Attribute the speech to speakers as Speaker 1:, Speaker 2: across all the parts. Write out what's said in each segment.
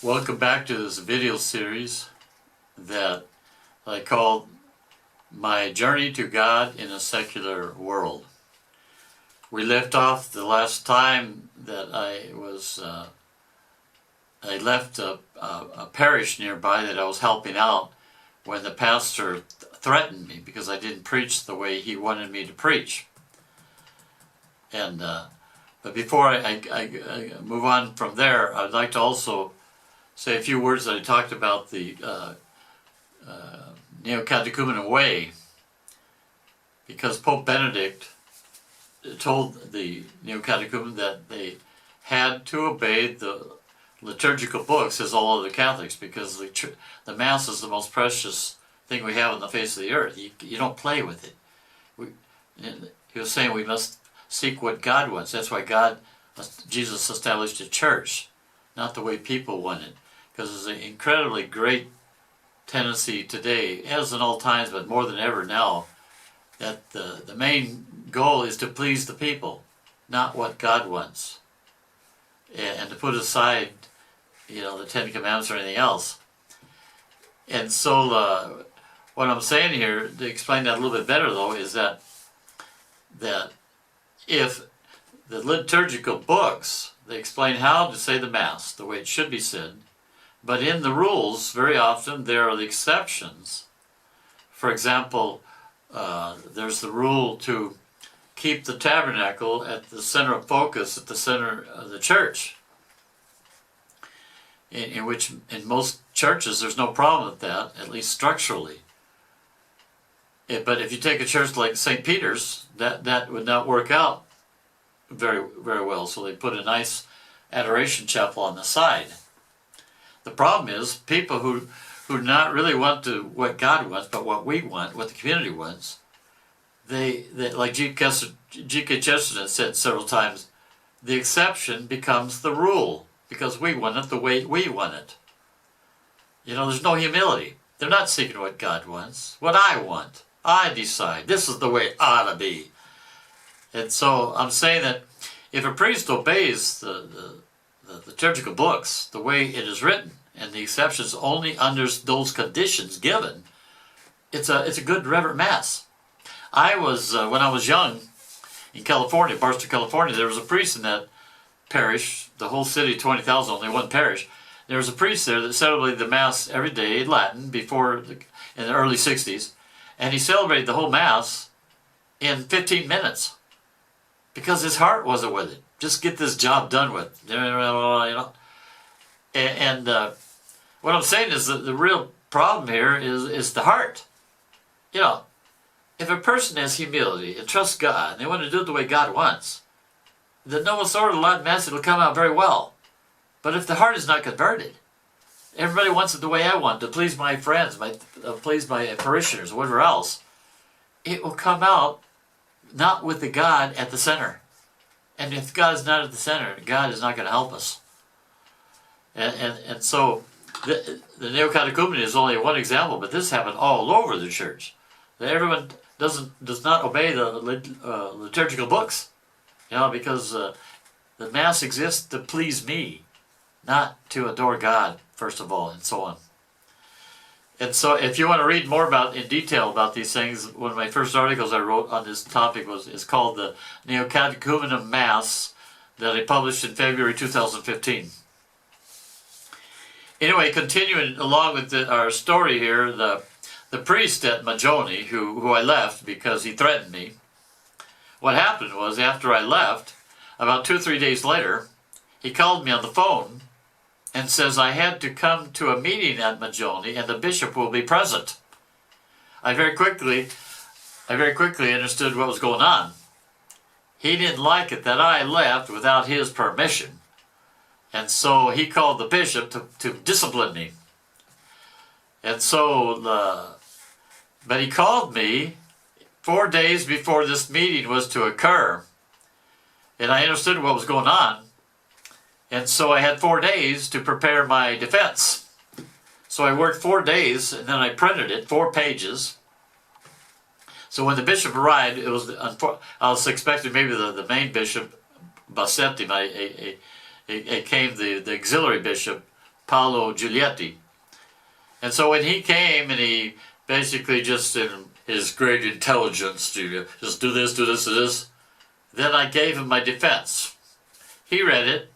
Speaker 1: Welcome back to this video series that I called My Journey to God in a Secular World. We left off the last time that I left a parish nearby that I was helping out when the pastor threatened me because I didn't preach the way he wanted me to preach. And but before I move on from there, I'd like to also say a few words that I talked about the Neo-Catechumenal way, because Pope Benedict told the Neo-Catechumen that they had to obey the liturgical books as all other Catholics, because the Mass is the most precious thing we have on the face of the earth. You don't play with it. He was saying we must seek what God wants. That's why Jesus established a church, not the way people want it. Because there's an incredibly great tendency today, as in all times, but more than ever now, that the main goal is to please the people, not what God wants, and to put aside, the Ten Commandments or anything else. And so, what I'm saying here, to explain that a little bit better, though, is that if the liturgical books, they explain how to say the Mass the way it should be said, but in the rules, very often, there are the exceptions. For example, there's the rule to keep the tabernacle at the center of focus, at the center of the church, in which in most churches there's no problem with that, at least structurally. But if you take a church like St. Peter's, that would not work out very, very well. So they put a nice adoration chapel on the side. The problem is people who not really want to what God wants, but what we want, what the community wants, they like G.K. Chesterton said several times, the exception becomes the rule because we want it the way we want it. There's no humility. They're not seeking what God wants, what I want. I decide. This is the way it ought to be. And so I'm saying that if a priest obeys the liturgical books the way it is written, and the exceptions only under those conditions given, it's a good reverent Mass. I was when I was young in California, Barstow, California, there was a priest in that parish, the whole city, 20,000, only one parish. There was a priest there that celebrated the Mass every day in Latin in the early 60s, and he celebrated the whole Mass in 15 minutes because his heart wasn't with it. Just get this job done with, And what I'm saying is that the real problem here is the heart. If a person has humility and trusts God, and they want to do it the way God wants, the Novus Ordo Latin Mass will come out very well. But if the heart is not converted, everybody wants it the way I want, to please my friends, please my parishioners, whatever else, it will come out not with the God at the center. And if God is not at the center, God is not going to help us. And so the Neo-Catechumen is only one example, but this happened all over the church. That everyone does not obey the liturgical books, because the Mass exists to please me, not to adore God, first of all, and so on. And so if you want to read more in detail about these things, one of my first articles I wrote on this topic is called The Neo-Catechumenal Mass, that I published in February 2015. Anyway, continuing along with our story here, the priest at Magione, who I left because he threatened me, what happened was after I left, about 2 or 3 days later, he called me on the phone and says I had to come to a meeting at Magione and the bishop will be present. I very quickly understood what was going on. He didn't like it that I left without his permission. And so he called the bishop to discipline me. And so, but he called me 4 days before this meeting was to occur. And I understood what was going on. And so I had 4 days to prepare my defense. So I worked 4 days and then I printed it, 4 pages. So when the bishop arrived, I was expecting maybe the main bishop, Bassetti, came the auxiliary bishop, Paolo Giglietti. And so when he came and he basically just in his great intelligence to just do this, do this, do this, then I gave him my defense. He read it.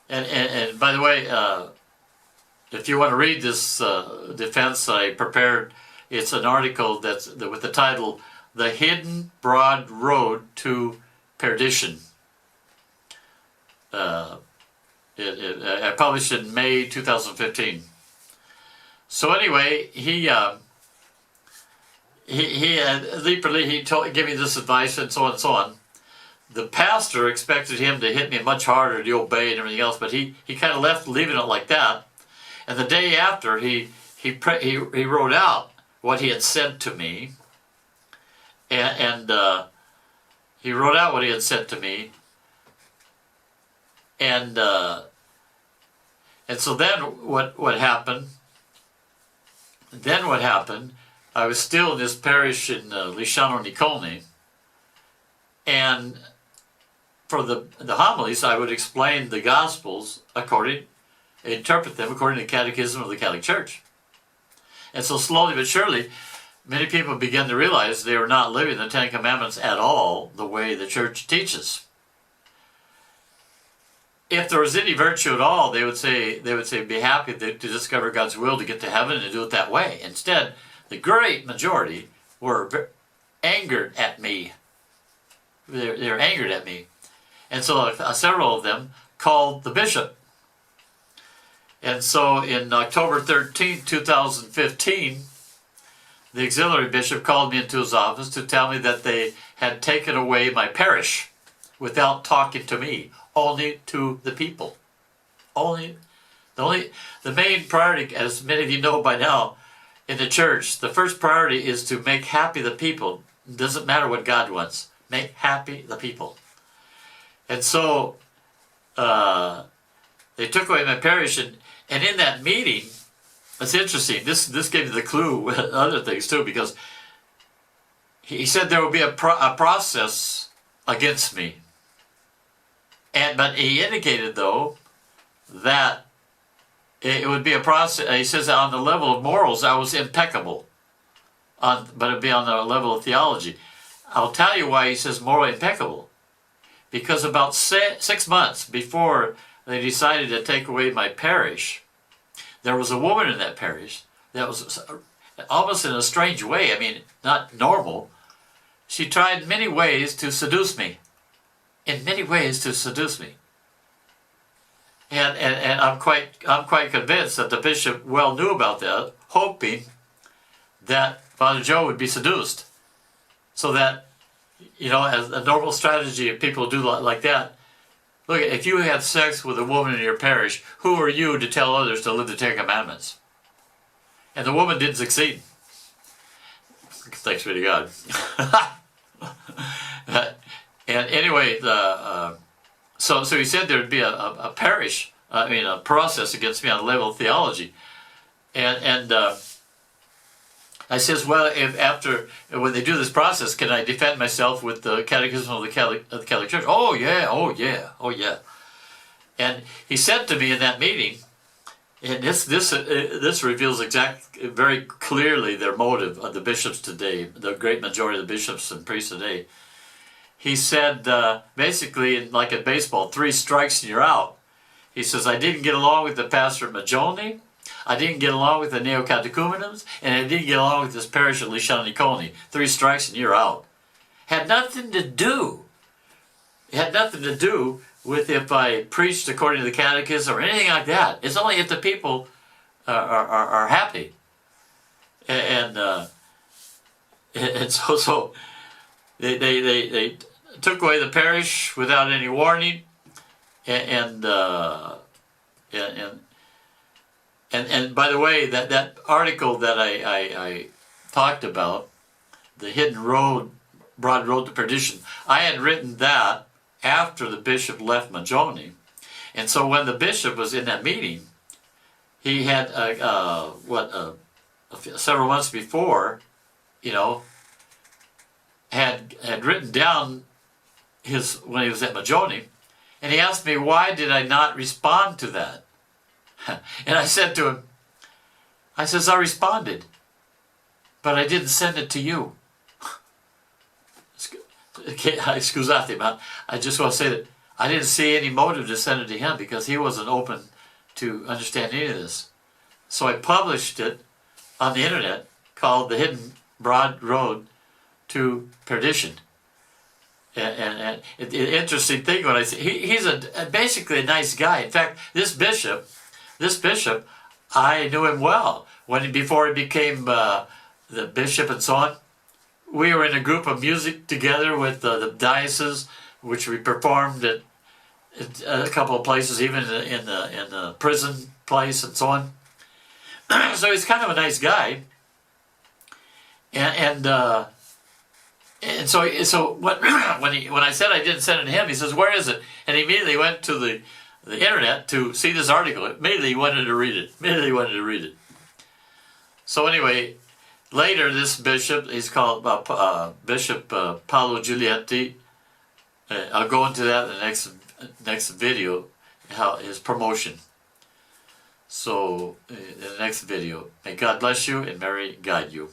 Speaker 1: And by the way, if you want to read this defense I prepared, it's an article that's with the title, "The Hidden Broad Road to Perdition." I published it in May 2015. So anyway, he gave me this advice and so on and so on. The pastor expected him to hit me much harder to obey and everything else, but he kind of left, leaving it like that. And the day after, he wrote out what he had said to me, and he wrote out what he had said to me, and so then what happened? Then what happened? I was still in this parish in Lisciano Niccolni, and for the homilies, I would explain the Gospels interpret them according to the Catechism of the Catholic Church. And so slowly but surely, many people began to realize they were not living the Ten Commandments at all the way the Church teaches. If there was any virtue at all, they would say, be happy to discover God's will to get to heaven and do it that way. Instead, the great majority were angered at me. They were angered at me. And so several of them called the bishop. And so in October 13, 2015, the auxiliary bishop called me into his office to tell me that they had taken away my parish without talking to me, only to the people. The main priority, as many of you know by now, in the church, the first priority is to make happy the people. It doesn't matter what God wants. Make happy the people. And so they took away my parish, and in that meeting, it's interesting, this gave me the clue with other things too, because he said there would be a process against me. But he indicated, though, that it would be a process. He says on the level of morals, I was impeccable, but it'd be on the level of theology. I'll tell you why he says morally impeccable. Because about 6 months before they decided to take away my parish, there was a woman in that parish that was almost in a strange way, I mean, not normal. She tried many ways to seduce me. In many ways to seduce me. And I'm quite convinced that the bishop well knew about that, hoping that Father Joe would be seduced. So that, as a normal strategy, if people do like that, look, if you had sex with a woman in your parish, who are you to tell others to live the Ten Commandments? And the woman didn't succeed. Thanks be to God. And anyway, so he said there would be a process against me on the level of theology. And I says, well, when they do this process, can I defend myself with the Catechism of the Catholic Church? Oh yeah. And he said to me in that meeting, and this reveals very clearly their motive of the bishops today, the great majority of the bishops and priests today. He said, basically, like at baseball, 3 strikes and you're out. He says, I didn't get along with the pastor at Majolni, I didn't get along with the neo-catechumens, and I didn't get along with this parish at Lisciano Niccolni. 3 strikes and you're out. Had nothing to do with if I preached according to the catechism or anything like that. It's only if the people are happy. And so they took away the parish without any warning, and by the way, that article that I talked about, the hidden broad road to perdition, I had written that after the bishop left Majolni, and so when the bishop was in that meeting, he had several months before, had written down when he was at Majolni, and he asked me, why did I not respond to that? And I said to him, I says, I responded, but I didn't send it to you. Scusate, ma I just want to say that I didn't see any motive to send it to him because he wasn't open to understand any of this. So I published it on the internet called The Hidden Broad Road to Perdition. And the interesting thing when I say he's basically a nice guy. In fact, this bishop, I knew him well before he became the bishop and so on. We were in a group of music together with the diocese, which we performed at a couple of places, even in the prison place and so on. So he's kind of a nice guy, and so when I said I didn't send it to him, he says, "Where is it?" And he immediately went to the internet to see this article. Immediately he wanted to read it. So anyway, later this bishop, he's called Bishop Paolo Giulietti. I'll go into that in the next video, how his promotion. So in the next video, may God bless you and Mary guide you.